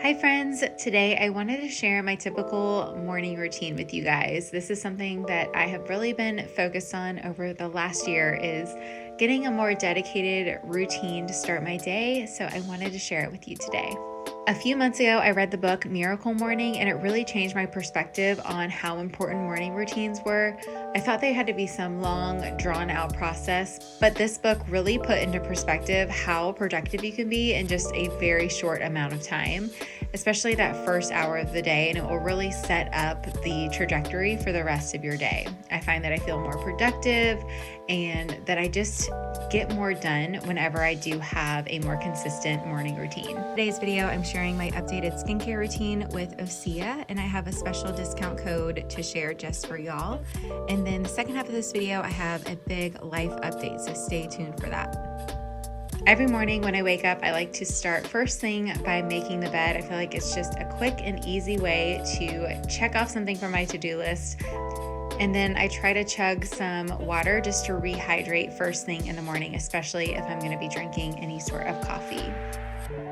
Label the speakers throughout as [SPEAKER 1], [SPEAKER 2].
[SPEAKER 1] Hi friends, today I wanted to share my typical morning routine with you guys. This is something that I have really been focused on over the last year is getting a more dedicated routine to start my day, so I wanted to share it with you today. A few months ago, I read the book Miracle Morning, and it really changed my perspective on how important morning routines were. I thought they had to be some long, drawn-out process, but this book really put into perspective how productive you can be in just a very short amount of time, especially that first hour of the day, and it will really set up the trajectory for the rest of your day. I find that I feel more productive and that I just get more done whenever I do have a more consistent morning routine. Today's video, I'm sharing my updated skincare routine with OSEA, and I have a special discount code to share just for y'all. And then the second half of this video, I have a big life update, so stay tuned for that. Every morning when I wake up, I like to start first thing by making the bed. I feel like it's just a quick and easy way to check off something from my to-do list. And then I try to chug some water just to rehydrate first thing in the morning, especially if I'm going to be drinking any sort of coffee.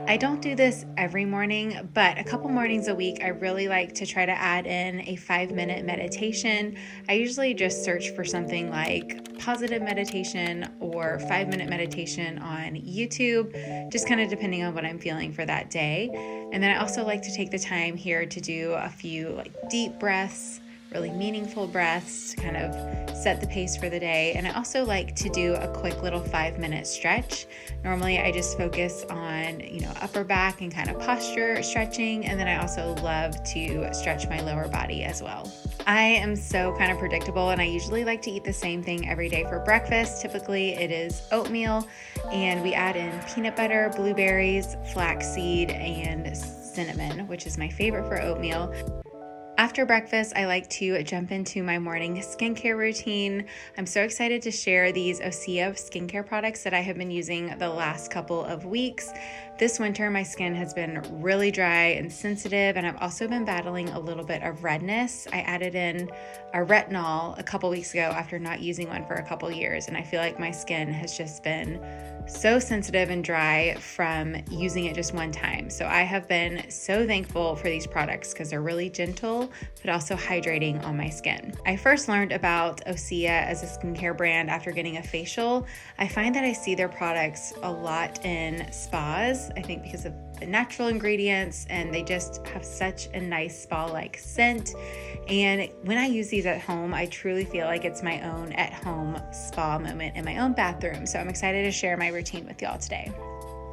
[SPEAKER 1] I don't do this every morning, but a couple mornings a week, I really like to try to add in a 5-minute meditation. I usually just search for something like positive meditation or 5-minute meditation on YouTube, just kind of depending on what I'm feeling for that day. And then I also like to take the time here to do a few deep breaths, really meaningful breaths to kind of set the pace for the day. And I also like to do a quick little 5-minute stretch. Normally I just focus on, upper back and kind of posture stretching. And then I also love to stretch my lower body as well. I am so kind of predictable, and I usually like to eat the same thing every day for breakfast. Typically it is oatmeal, and we add in peanut butter, blueberries, flaxseed, and cinnamon, which is my favorite for oatmeal. After breakfast, I like to jump into my morning skincare routine. I'm so excited to share these OSEA skincare products that I have been using the last couple of weeks. This winter, my skin has been really dry and sensitive, and I've also been battling a little bit of redness. I added in a retinol a couple weeks ago after not using one for a couple years, and I feel like my skin has just been so sensitive and dry from using it just one time. So I have been so thankful for these products because they're really gentle, but also hydrating on my skin. I first learned about OSEA as a skincare brand after getting a facial. I find that I see their products a lot in spas, I think because of the natural ingredients, and they just have such a nice spa-like scent. And when I use these at home, I truly feel like it's my own at-home spa moment in my own bathroom. So I'm excited to share my routine with y'all today.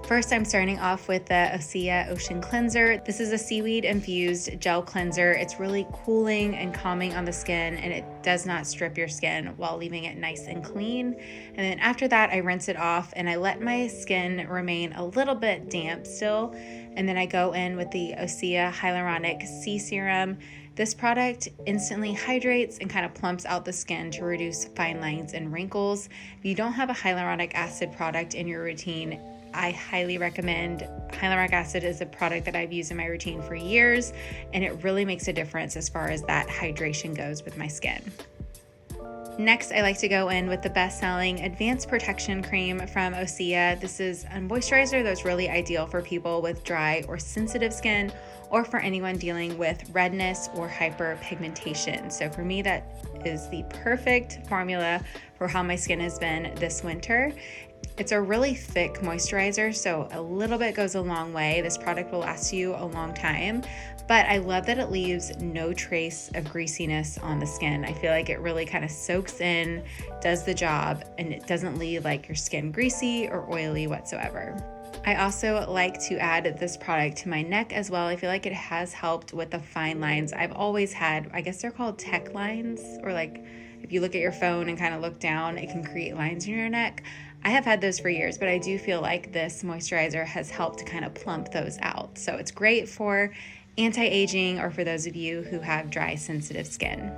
[SPEAKER 1] First, I'm starting off with the OSEA Ocean Cleanser. This is a seaweed-infused gel cleanser. It's really cooling and calming on the skin, and it does not strip your skin while leaving it nice and clean. And then after that, I rinse it off, and I let my skin remain a little bit damp still. And then I go in with the OSEA Hyaluronic C Serum. This product instantly hydrates and kind of plumps out the skin to reduce fine lines and wrinkles. If you don't have a hyaluronic acid product in your routine, I highly recommend. Hyaluronic acid is a product that I've used in my routine for years, and it really makes a difference as far as that hydration goes with my skin. Next, I like to go in with the best-selling Advanced Protection Cream from OSEA. This is a moisturizer that's really ideal for people with dry or sensitive skin, or for anyone dealing with redness or hyperpigmentation. So for me, that is the perfect formula for how my skin has been this winter. It's a really thick moisturizer, so a little bit goes a long way. This product will last you a long time, but I love that it leaves no trace of greasiness on the skin. I feel like it really kind of soaks in, does the job, and it doesn't leave like your skin greasy or oily whatsoever. I also like to add this product to my neck as well. I feel like it has helped with the fine lines I've always had. I guess they're called tech lines, or like if you look at your phone and kind of look down, it can create lines in your neck. I have had those for years, but I do feel like this moisturizer has helped to kind of plump those out. So it's great for anti-aging or for those of you who have dry, sensitive skin.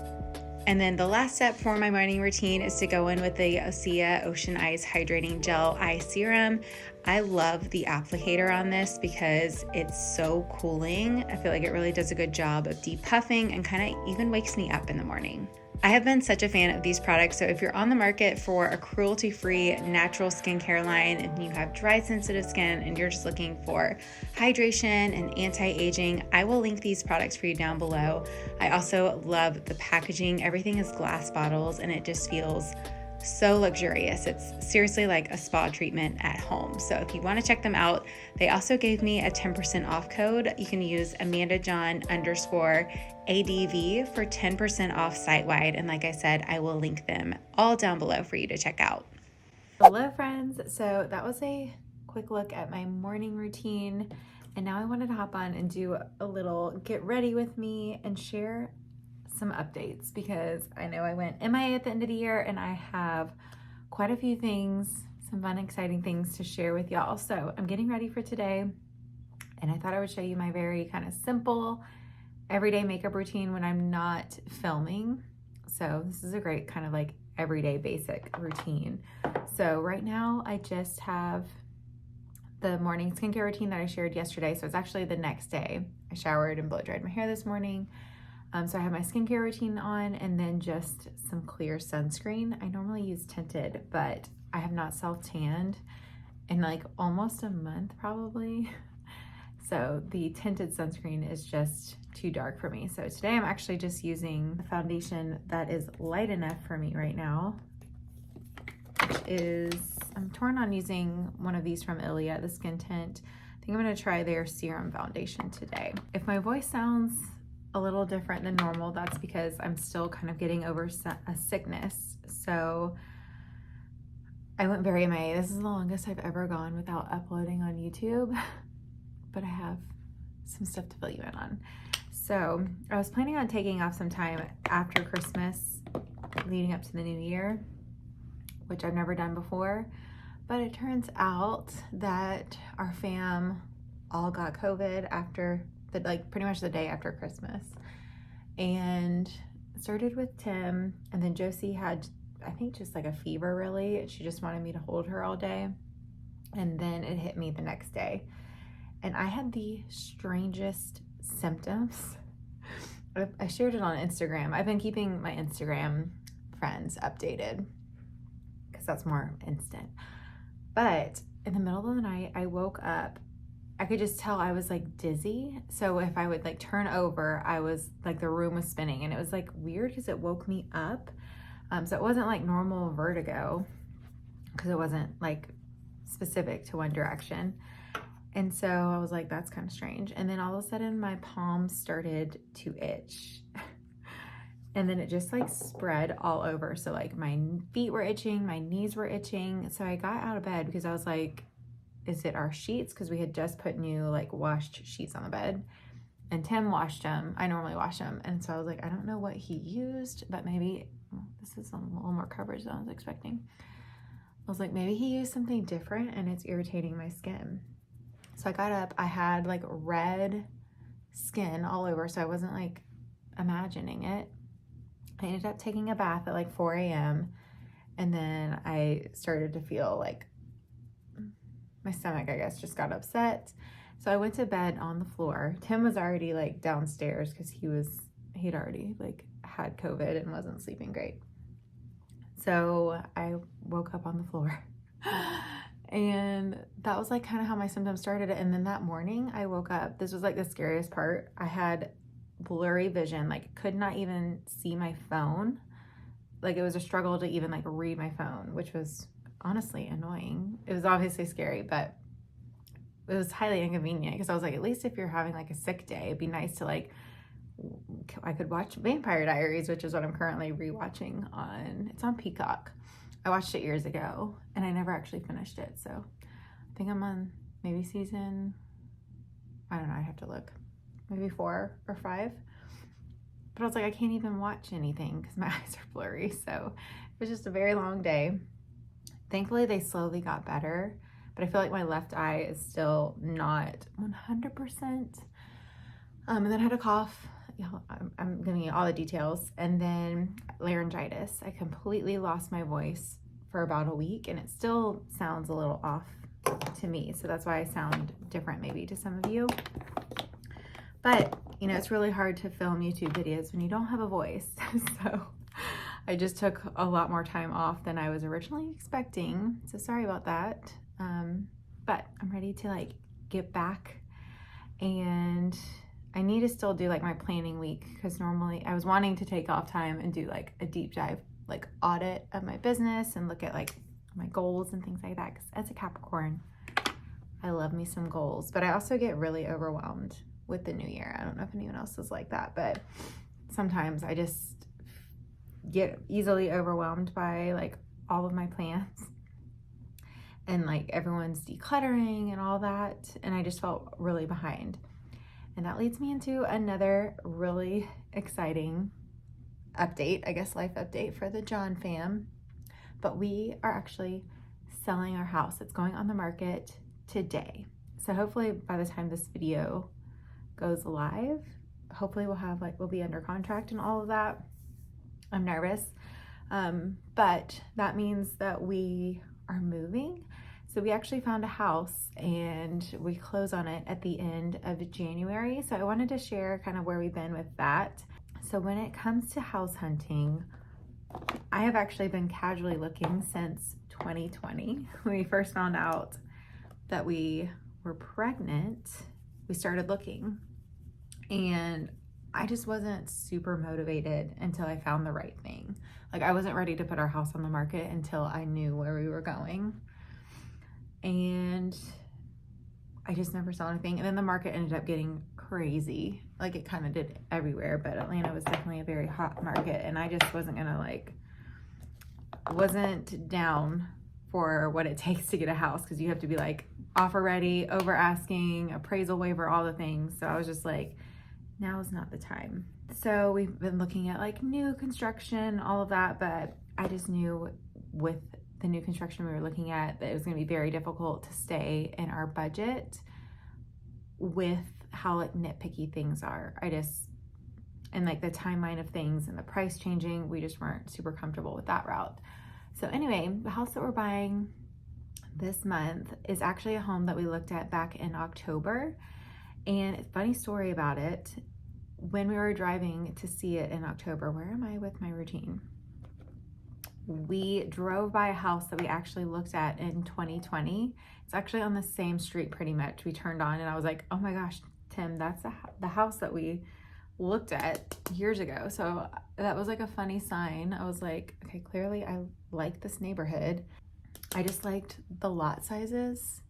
[SPEAKER 1] And then the last step for my morning routine is to go in with the OSEA Ocean Ice Hydrating Gel Eye Serum. I love the applicator on this because it's so cooling. I feel like it really does a good job of depuffing and kind of even wakes me up in the morning. I have been such a fan of these products, so if you're on the market for a cruelty-free natural skincare line and you have dry, sensitive skin and you're just looking for hydration and anti-aging, I will link these products for you down below. I also love the packaging. Everything is glass bottles and it just feels so luxurious. It's seriously like a spa treatment at home. So if you want to check them out, they also gave me a 10% off code. You can use AmandaJohn_ADV for 10% off site-wide. And like I said, I will link them all down below for you to check out. Hello friends. So that was a quick look at my morning routine. And now I wanted to hop on and do a little get ready with me and share some updates, because I know I went MIA at the end of the year and I have quite a few things, some fun, exciting things to share with y'all. So I'm getting ready for today and I thought I would show you my very kind of simple everyday makeup routine when I'm not filming. So this is a great kind of like everyday basic routine. So right now I just have the morning skincare routine that I shared yesterday. So it's actually the next day. I showered and blow dried my hair this morning. So I have my skincare routine on and then just some clear sunscreen. I normally use tinted, but I have not self-tanned in like almost a month probably. So the tinted sunscreen is just too dark for me. So today I'm actually just using a foundation that is light enough for me right now, which is, I'm torn on using one of these from Ilia, the Skin Tint. I think I'm gonna try their serum foundation today. If my voice sounds a little different than normal, that's because I'm still kind of getting over a sickness. So I went very MIA. This is the longest I've ever gone without uploading on YouTube, but I have some stuff to fill you in on. So I was planning on taking off some time after Christmas leading up to the new year, which I've never done before, but it turns out that our fam all got COVID after pretty much the day after Christmas. And it started with Tim, and then Josie had, I think, just like a fever really. She just wanted me to hold her all day. And then it hit me the next day. And I had the strangest symptoms. I shared it on Instagram. I've been keeping my Instagram friends updated because that's more instant. But in the middle of the night, I woke up. I could just tell I was like dizzy. So if I would like turn over, I was like, the room was spinning, and it was like weird because it woke me up. So it wasn't like normal vertigo because it wasn't like specific to one direction. And so I was like, that's kind of strange. And then all of a sudden my palms started to itch. And then it just like spread all over. So like my feet were itching, my knees were itching. So I got out of bed because I was like, is it our sheets? Because we had just put new like washed sheets on the bed, and Tim washed them. I normally wash them. And so I was like, I don't know what he used, but maybe this is a little more coverage than I was expecting. I was like, maybe he used something different and it's irritating my skin. So I got up, I had like red skin all over. So I wasn't like imagining it. I ended up taking a bath at like 4 a.m. And then I started to feel like my stomach, I guess, just got upset. So I went to bed on the floor. Tim was already like downstairs because he'd already like had COVID and wasn't sleeping great. So I woke up on the floor and that was like kind of how my symptoms started. And then that morning I woke up, this was like the scariest part. I had blurry vision, like could not even see my phone. Like it was a struggle to even like read my phone, which was honestly annoying. It was obviously scary, but it was highly inconvenient because I was like, at least if you're having like a sick day, it'd be nice to like, I could watch Vampire Diaries, which is what I'm currently rewatching on, it's on Peacock. I watched it years ago and I never actually finished it. So I think I'm on maybe season, I don't know, I'd have to look, maybe 4 or 5. But I was like, I can't even watch anything because my eyes are blurry. So it was just a very long day. Thankfully, they slowly got better, but I feel like my left eye is still not 100%. And then I had a cough. I'm giving you all the details. And then laryngitis. I completely lost my voice for about a week, and it still sounds a little off to me. So that's why I sound different maybe to some of you. But, you know, it's really hard to film YouTube videos when you don't have a voice. So I just took a lot more time off than I was originally expecting. So sorry about that. But I'm ready to like get back, and I need to still do like my planning week, because normally I was wanting to take off time and do like a deep dive, like audit of my business and look at like my goals and things like that. Because as a Capricorn, I love me some goals, but I also get really overwhelmed with the new year. I don't know if anyone else is like that, but sometimes I just get easily overwhelmed by like all of my plans and like everyone's decluttering and all that. And I just felt really behind. And that leads me into another really exciting update, I guess life update for the John fam. But we are actually selling our house. It's going on the market today. So hopefully by the time this video goes live, hopefully we'll be under contract and all of that. I'm nervous. But that means that we are moving. So we actually found a house and we close on it at the end of January. So I wanted to share kind of where we've been with that. So when it comes to house hunting, I have actually been casually looking since 2020. When we first found out that we were pregnant, we started looking, and I just wasn't super motivated until I found the right thing. Like I wasn't ready to put our house on the market until I knew where we were going. And I just never saw anything. And then the market ended up getting crazy. Like it kind of did everywhere, but Atlanta was definitely a very hot market. And I just wasn't wasn't down for what it takes to get a house. Cause you have to be like offer ready, over asking, appraisal waiver, all the things. So I was just like, now is not the time. So we've been looking at like new construction, all of that. But I just knew with the new construction we were looking at that it was going to be very difficult to stay in our budget with how like nitpicky things are. And like the timeline of things and the price changing, we just weren't super comfortable with that route. So anyway, the house that we're buying this month is actually a home that we looked at back in October. And it's a funny story about it. When we were driving to see it in October, where am I with my routine? We drove by a house that we actually looked at in 2020. It's actually on the same street pretty much. We turned on and I was like, oh my gosh, Tim, that's the house that we looked at years ago. So that was like a funny sign. I was like, okay, clearly I like this neighborhood. I just liked the lot sizes.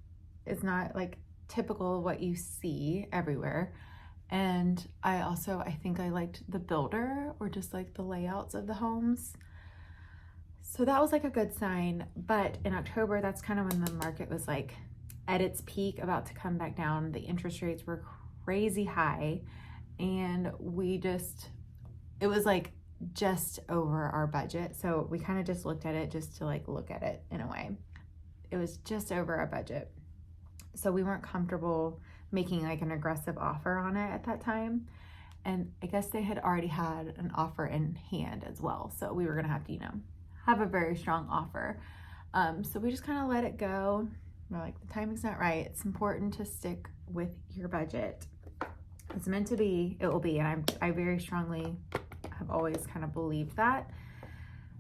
[SPEAKER 1] It's not like typical what you see everywhere. And I think I liked the builder, or just like the layouts of the homes. So that was like a good sign. But in October, that's kind of when the market was like at its peak, about to come back down. The interest rates were crazy high, and it was like just over our budget. So we kind of just looked at it just to like look at it in a way. It was just over our budget. So we weren't comfortable making like an aggressive offer on it at that time. And I guess they had already had an offer in hand as well. So we were gonna have to, have a very strong offer. So we just kind of let it go. We're like, the timing's not right. It's important to stick with your budget. It's meant to be, it will be. And I very strongly have always kind of believed that.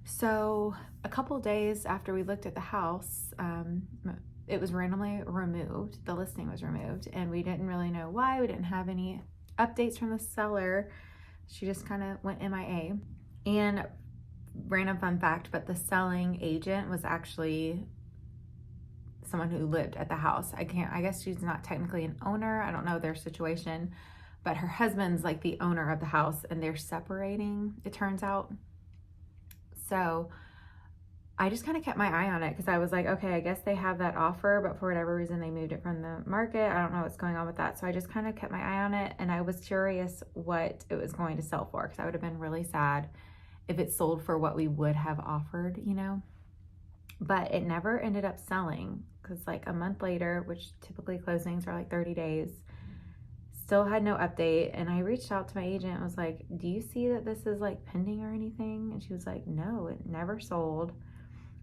[SPEAKER 1] So a couple days after we looked at the house, it was randomly removed. The listing was removed, and we didn't really know why. We didn't have any updates from the seller. She just kind of went MIA. And random fun fact, but the selling agent was actually someone who lived at the house. I guess she's not technically an owner. I don't know their situation, but her husband's like the owner of the house, and they're separating, it turns out. So I just kind of kept my eye on it, because I was like, okay, I guess they have that offer, but for whatever reason they moved it from the market. I don't know what's going on with that. So I just kind of kept my eye on it, and I was curious what it was going to sell for, because I would have been really sad if it sold for what we would have offered, but it never ended up selling, because like a month later, which typically closings are like 30 days, still had no update. And I reached out to my agent and was like, do you see that this is like pending or anything? And she was like, no, it never sold.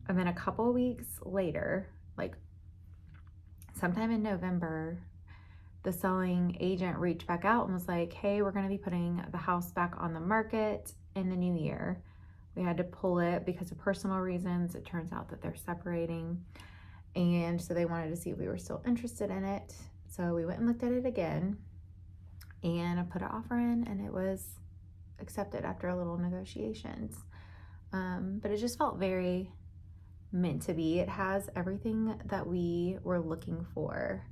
[SPEAKER 1] And then a couple weeks later, like sometime in November, the selling agent reached back out and was like, hey, we're going to be putting the house back on the market in the new year. We had to pull it because of personal reasons. It turns out that they're separating. And so they wanted to see if we were still interested in it. So we went and looked at it again, and I put an offer in, and it was accepted after a little negotiations. But it just felt very meant to be. It has everything that we were looking for.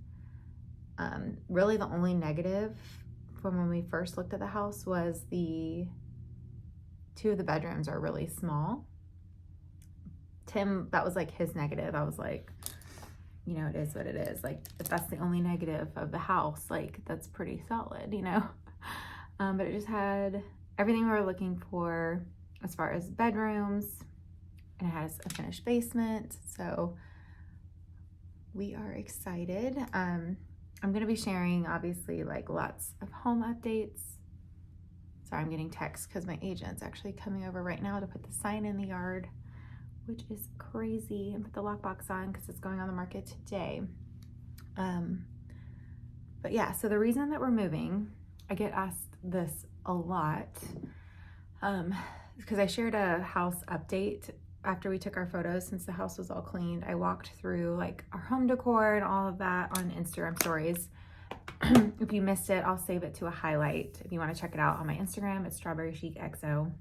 [SPEAKER 1] Really the only negative from when we first looked at the house was two of the bedrooms are really small. Tim, that was like his negative. I was like, you know, it is what it is. Like, if that's the only negative of the house, like, that's pretty solid, you know? But it just had everything we were looking for as far as bedrooms, and it has a finished basement. So we are excited. I'm going to be sharing, obviously, like, lots of home updates. Sorry, I'm getting texts because my agent's actually coming over right now to put the sign in the yard, which is crazy, and put the lockbox on because it's going on the market today. But yeah, so the reason that we're moving, I get asked this a lot, because I shared a house update after we took our photos. Since the house was all cleaned, I walked through like our home decor and all of that on Instagram stories. If you missed it, I'll save it to a highlight. If you want to check it out on my Instagram, it's Strawberry Chic XO.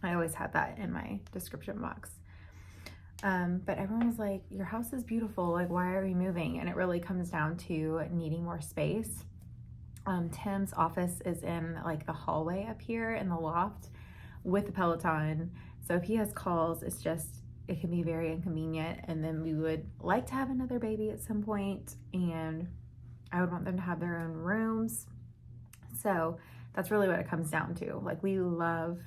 [SPEAKER 1] I always have that in my description box. But everyone was like, your house is beautiful. Like, why are you moving? And it really comes down to needing more space. Tim's office is in like the hallway up here in the loft with the Peloton. So if he has calls, it can be very inconvenient. And then we would like to have another baby at some point, and I would want them to have their own rooms. So that's really what it comes down to. Like, we love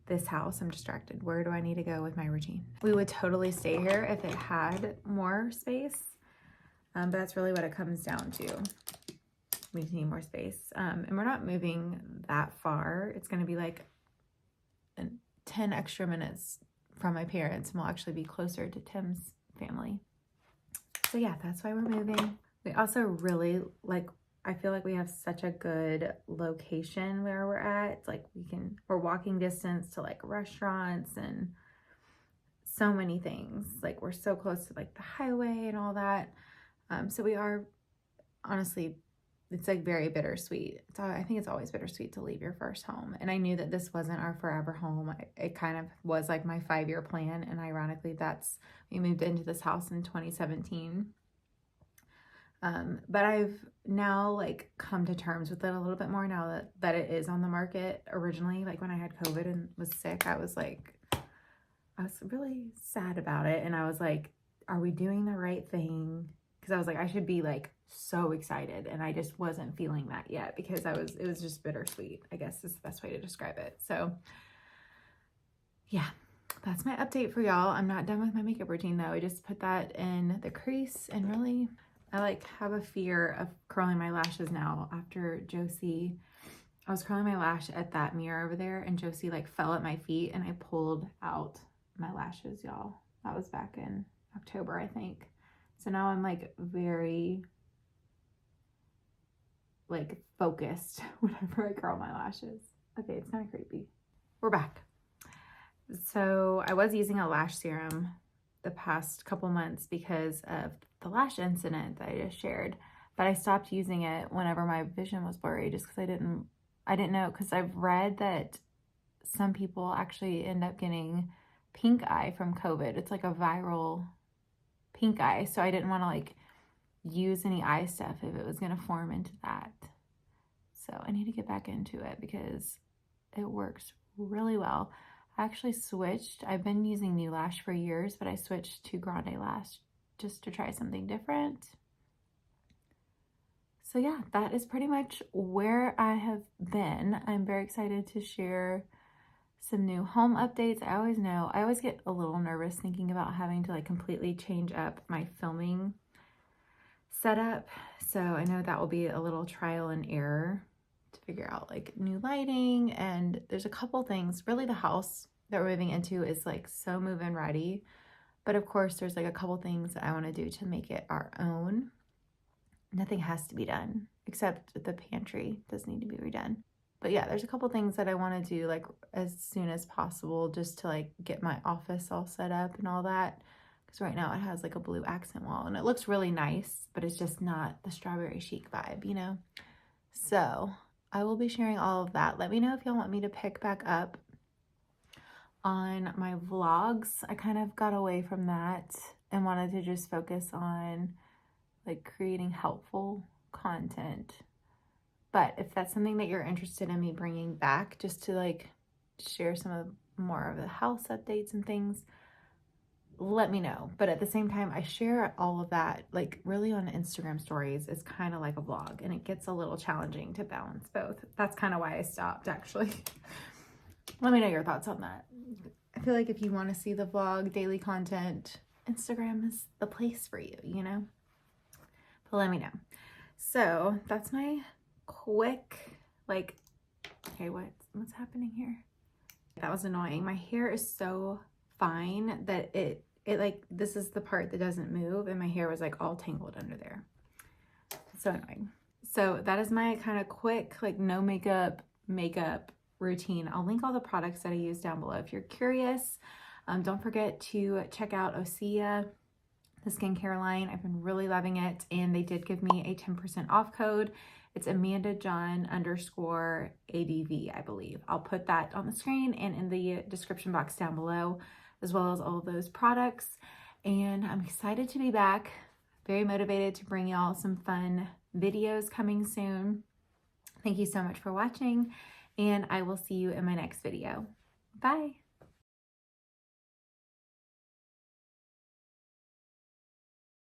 [SPEAKER 1] this house. I'm distracted. Where do I need to go with my routine? We would totally stay here if it had more space. But that's really what it comes down to. We just need more space. And we're not moving that far. It's going to be like 10 extra minutes from my parents, and we'll actually be closer to Tim's family. So yeah, that's why we're moving. We also really I feel like we have such a good location where we're at. It's like we're walking distance to like restaurants and so many things. Like, we're so close to like the highway and all that. So we are, honestly, it's like very bittersweet. I think it's always bittersweet to leave your first home. And I knew that this wasn't our forever home. It kind of was like my 5-year plan. And ironically, we moved into this house in 2017. But I've now like come to terms with it a little bit more now that it is on the market. Originally, like when I had COVID and was sick, I was really sad about it. And I was like, are we doing the right thing? Because I was like, I should be like so excited. And I just wasn't feeling that yet because it was just bittersweet, I guess is the best way to describe it. So yeah, that's my update for y'all. I'm not done with my makeup routine though. I just put that in the crease, and really, I like have a fear of curling my lashes now after Josie. I was curling my lash at that mirror over there, and Josie like fell at my feet, and I pulled out my lashes, y'all. That was back in October, I think. So now I'm like very like focused whenever I curl my lashes. Okay, it's kind of creepy. We're back. So I was using a lash serum the past couple months because of the lash incident that I just shared, but I stopped using it whenever my vision was blurry just because I didn't know, because I've read that some people actually end up getting pink eye from COVID. It's like a viral pink eye. So I didn't want to like use any eye stuff if it was going to form into that. So I need to get back into it because it works really well. I actually switched. I've been using New Lash for years, but I switched to Grande Lash just to try something different. So yeah, that is pretty much where I have been. I'm very excited to share some new home updates. I always get a little nervous thinking about having to like completely change up my filming setup. So I know that will be a little trial and error to figure out like new lighting, and there's a couple things. Really, the house that we're moving into is like so move-in ready, but of course there's like a couple things that I want to do to make it our own. Nothing has to be done except the pantry does need to be redone, But yeah, there's a couple things that I want to do like as soon as possible just to like get my office all set up and all that. Because right now it has like a blue accent wall and it looks really nice, but it's just not the strawberry chic vibe, you know? So I will be sharing all of that. Let me know if y'all want me to pick back up on my vlogs. I kind of got away from that and wanted to just focus on like creating helpful content. But if that's something that you're interested in me bringing back, just to like share some of more of the house updates and things, let me know. But at the same time, I share all of that like really on Instagram stories. It's kind of like a vlog and it gets a little challenging to balance both. That's kind of why I stopped actually. Let me know your thoughts on that. I feel like if you want to see the vlog, daily content, Instagram is the place for you, you know? But let me know. So that's my quick, like, okay, what's happening here? That was annoying. My hair is so fine that it like, this is the part that doesn't move and my hair was like all tangled under there. So annoying. So that is my kind of quick, like no makeup routine. I'll link all the products that I use down below if you're curious. Don't forget to check out Osea, the skincare line. I've been really loving it, and they did give me a 10% off code. It's AmandaJohn _ADV, I believe. I'll put that on the screen and in the description box down below, as well as all of those products. And I'm excited to be back. Very motivated to bring y'all some fun videos coming soon. Thank you so much for watching, and I will see you in my next video. Bye.